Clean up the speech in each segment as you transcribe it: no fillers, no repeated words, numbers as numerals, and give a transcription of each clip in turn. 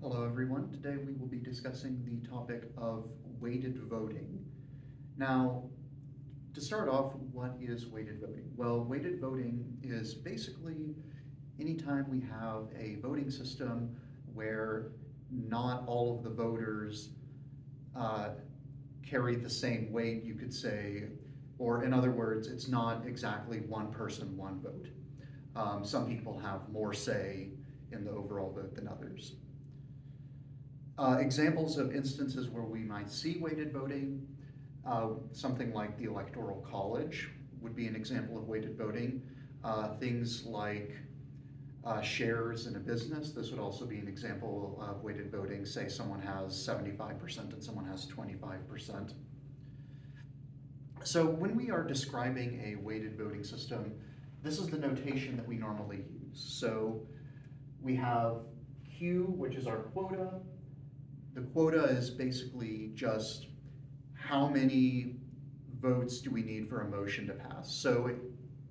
Hello everyone. Today we will be discussing the topic of weighted voting. Now, to start off, what is weighted voting? Well, weighted voting is basically anytime we have a voting system where not all of the voters uh, carry the same weight, you could say, or in other words, it's not exactly one person, one vote. Some people have more say in the overall vote than others. Examples of instances where we might see weighted voting, something like the Electoral College would be an example of weighted voting. Things like shares in a business, this would also be an example of weighted voting. Say someone has 75% and someone has 25%. So when we are describing a weighted voting system, this is the notation that we normally use. So we have Q, which is our quota. The quota is basically just how many votes do we need for a motion to pass. So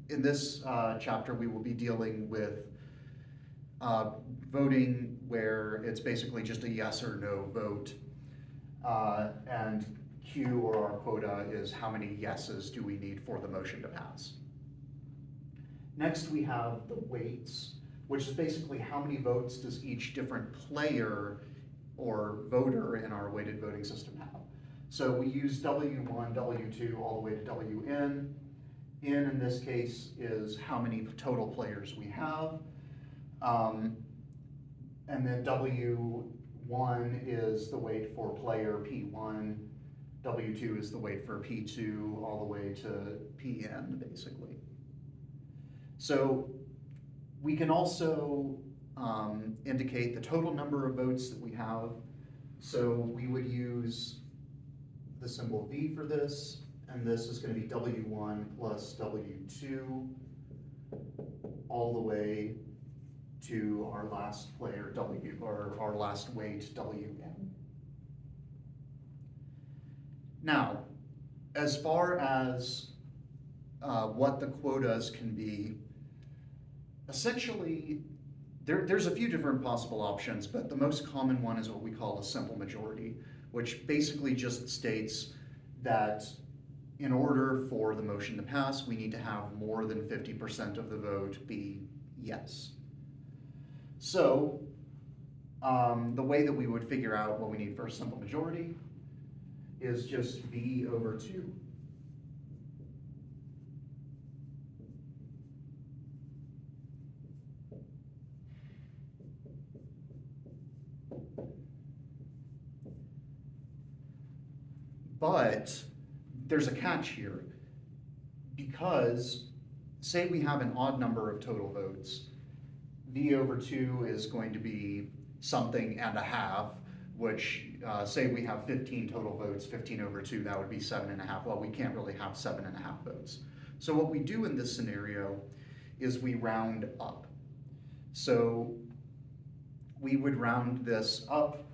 in this chapter, we will be dealing with voting where it's basically just a yes or no vote. And Q, or our quota, is how many yeses do we need for the motion to pass. Next, we have the weights, which is basically how many votes does each different player or voter in our weighted voting system have. So we use W1, W2, all the way to Wn. N in this case is how many total players we have. And then W1 is the weight for player P1, W2 is the weight for P2, all the way to Pn, basically. So we can also indicate the total number of votes that we have. So we would use the symbol V for this, and this is going to be W1 plus W2 all the way to our last player W, or our last weight Wn. Now, as far as what the quotas can be, essentially there's a few different possible options, but the most common one is what we call a simple majority, which basically just states that in order for the motion to pass, we need to have more than 50% of the vote be yes. So the way that we would figure out what we need for a simple majority is just V over 2. But there's a catch here, because say we have an odd number of total votes, V over 2 is going to be something and a half, which say we have 15 total votes, 15 over 2, that would be 7.5. Well, we can't really have 7.5 votes. So what we do in this scenario is we round up. So we would round this up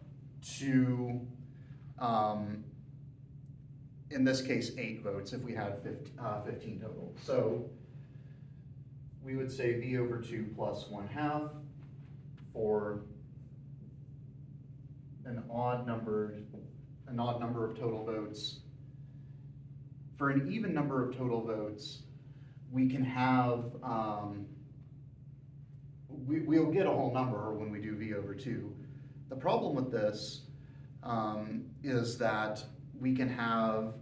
to in this case, 8 votes if we had 15 total. So we would say V over 2 plus 1/2 for an odd number of total votes. For an even number of total votes, we can have, we'll get a whole number when we do V over 2. The problem with this is that we can have,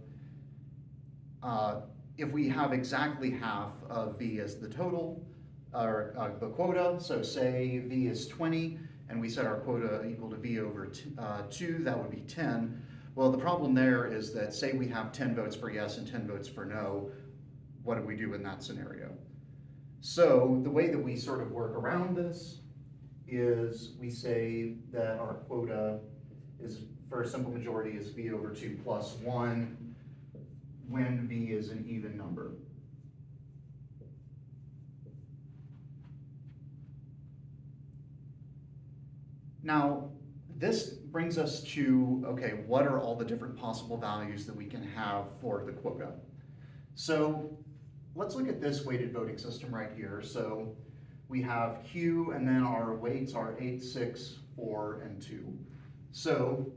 if we have exactly half of V as the total, or the quota, so say V is 20, and we set our quota equal to V over 2, that would be 10. Well, the problem there is that say we have 10 votes for yes and 10 votes for no, what do we do in that scenario? So the way that we sort of work around this is we say that our quota is, for a simple majority, is V over 2 plus 1 when V is an even number. Now, this brings us to, okay, what are all the different possible values that we can have for the quota? So let's look at this weighted voting system right here. So we have Q, and then our weights are 8, 6, 4, and 2. So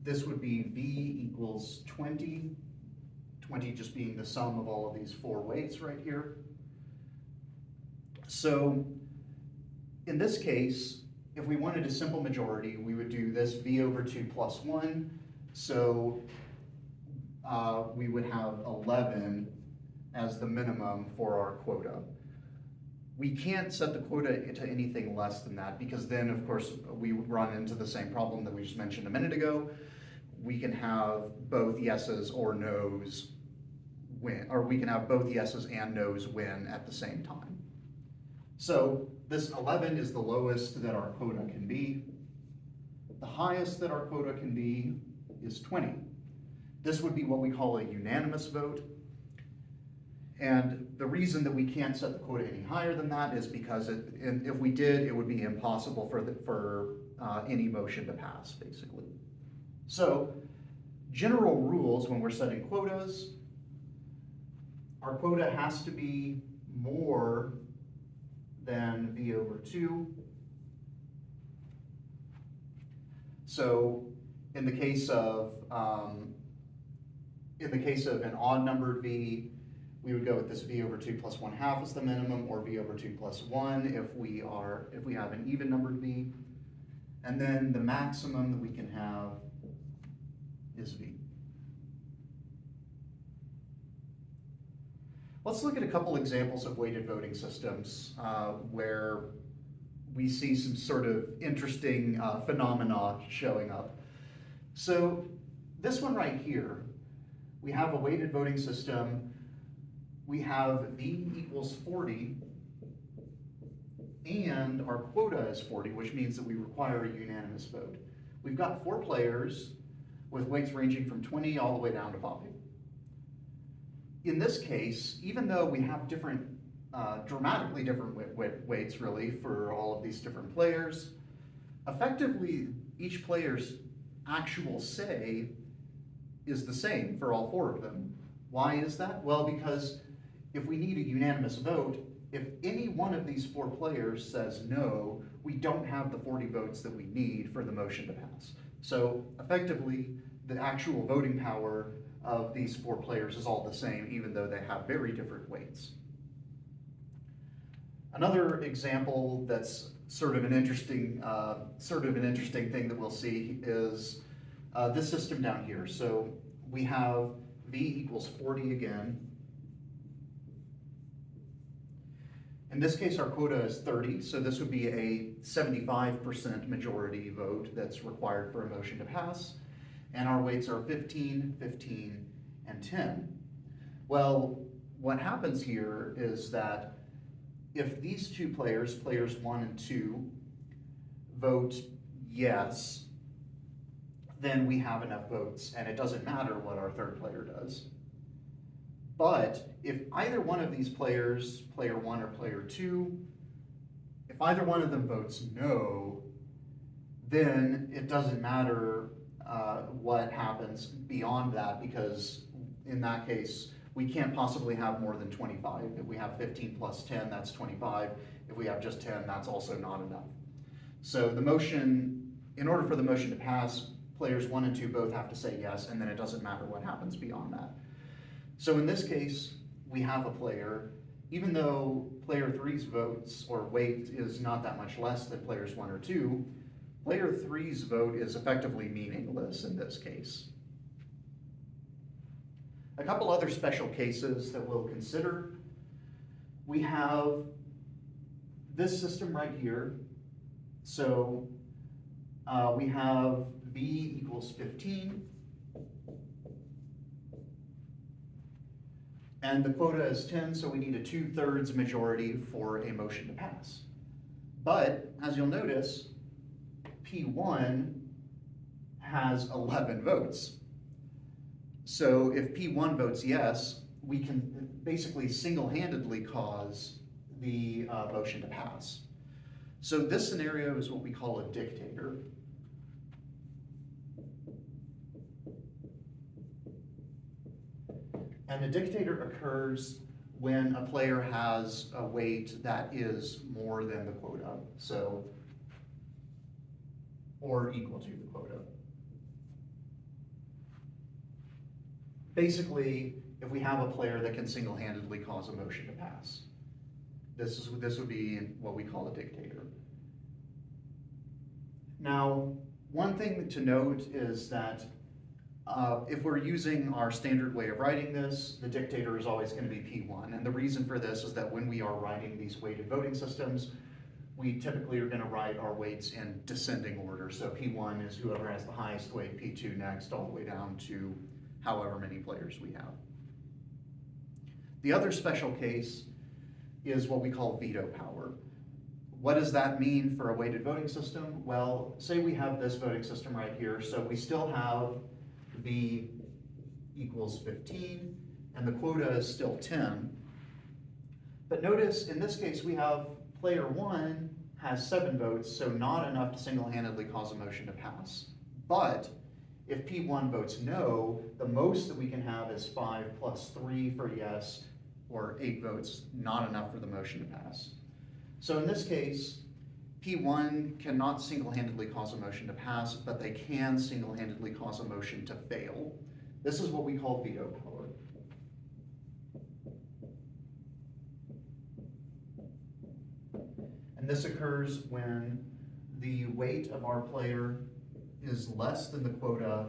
this would be V equals 20, 20 just being the sum of all of these 4 weights right here. So in this case, if we wanted a simple majority, we would do this V over 2 plus 1. So we would have 11 as the minimum for our quota. We can't set the quota to anything less than that, because then, of course, we run into the same problem that we just mentioned a minute ago. We can have both yeses or nos win, or we can have both yeses and nos win at the same time. So this 11 is the lowest that our quota can be. The highest that our quota can be is 20. This would be what we call a unanimous vote. And the reason that we can't set the quota any higher than that is because if we did, it would be impossible for any motion to pass, basically. So general rules when we're setting quotas, our quota has to be more than V over 2. So in the case of an odd numbered V, we would go with this V over 2 plus 1/2 as the minimum, or V over 2 plus 1 if we have an even numbered V. And then the maximum that we can have is V. Let's look at a couple examples of weighted voting systems where we see some sort of interesting phenomena showing up. So this one right here, we have a weighted voting system. We have V equals 40, and our quota is 40, which means that we require a unanimous vote. We've got 4 players with weights ranging from 20 all the way down to 5. In this case, even though we have different, dramatically different weights really for all of these different players, effectively each player's actual say is the same for all 4 of them. Why is that? Well, because if we need a unanimous vote, if any one of these 4 players says no, we don't have the 40 votes that we need for the motion to pass. So effectively, the actual voting power of these 4 players is all the same, even though they have very different weights. Another example that's sort of an interesting thing that we'll see is this system down here. So we have V equals 40 again. In this case, our quota is 30, so this would be a 75% majority vote that's required for a motion to pass. And our weights are 15, 15, and 10. Well, what happens here is that if these 2 players, players 1 and 2, vote yes, then we have enough votes, and it doesn't matter what our 3rd player does. But if either one of these players, player 1 or player 2, if either one of them votes no, then it doesn't matter what happens beyond that, because in that case, we can't possibly have more than 25. If we have 15 plus 10, that's 25. If we have just 10, that's also not enough. So the motion, in order for the motion to pass, players 1 and 2 both have to say yes, and then it doesn't matter what happens beyond that. So in this case, we have a player, even though player 3's votes or weight is not that much less than players 1 or 2, player 3's vote is effectively meaningless in this case. A couple other special cases that we'll consider. We have this system right here. So we have V equals 15. And the quota is 10, so we need a 2/3 majority for a motion to pass. But as you'll notice, P1 has 11 votes. So if P1 votes yes, we can basically single-handedly cause the motion to pass. So this scenario is what we call a dictator. And a dictator occurs when a player has a weight that is more than the quota, so, or equal to the quota. Basically, if we have a player that can single-handedly cause a motion to pass, this would be what we call a dictator. Now, one thing to note is that if we're using our standard way of writing this, the dictator is always going to be P1. And the reason for this is that when we are writing these weighted voting systems, we typically are going to write our weights in descending order. So P1 is whoever has the highest weight, P2 next, all the way down to however many players we have. The other special case is what we call veto power. What does that mean for a weighted voting system? Well, say we have this voting system right here, so we still have V equals 15, and the quota is still 10. But notice, in this case, we have player 1 has 7 votes, so not enough to single-handedly cause a motion to pass. But if P1 votes no, the most that we can have is 5 plus 3 for yes, or 8 votes, not enough for the motion to pass. So in this case, P1 cannot single-handedly cause a motion to pass, but they can single-handedly cause a motion to fail. This is what we call veto power. And this occurs when the weight of our player is less than the quota,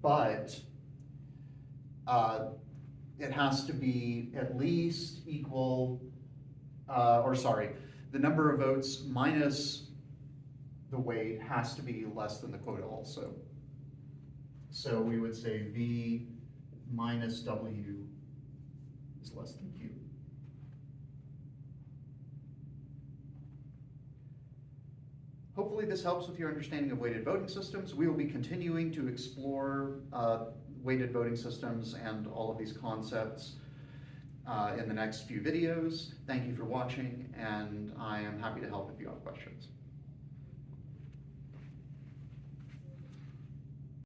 but it has to be at least equal, the number of votes minus the weight has to be less than the quota also. So we would say V minus W is less than Q. Hopefully this helps with your understanding of weighted voting systems. We will be continuing to explore weighted voting systems and all of these concepts in the next few videos. Thank you for watching, and I am happy to help if you have questions.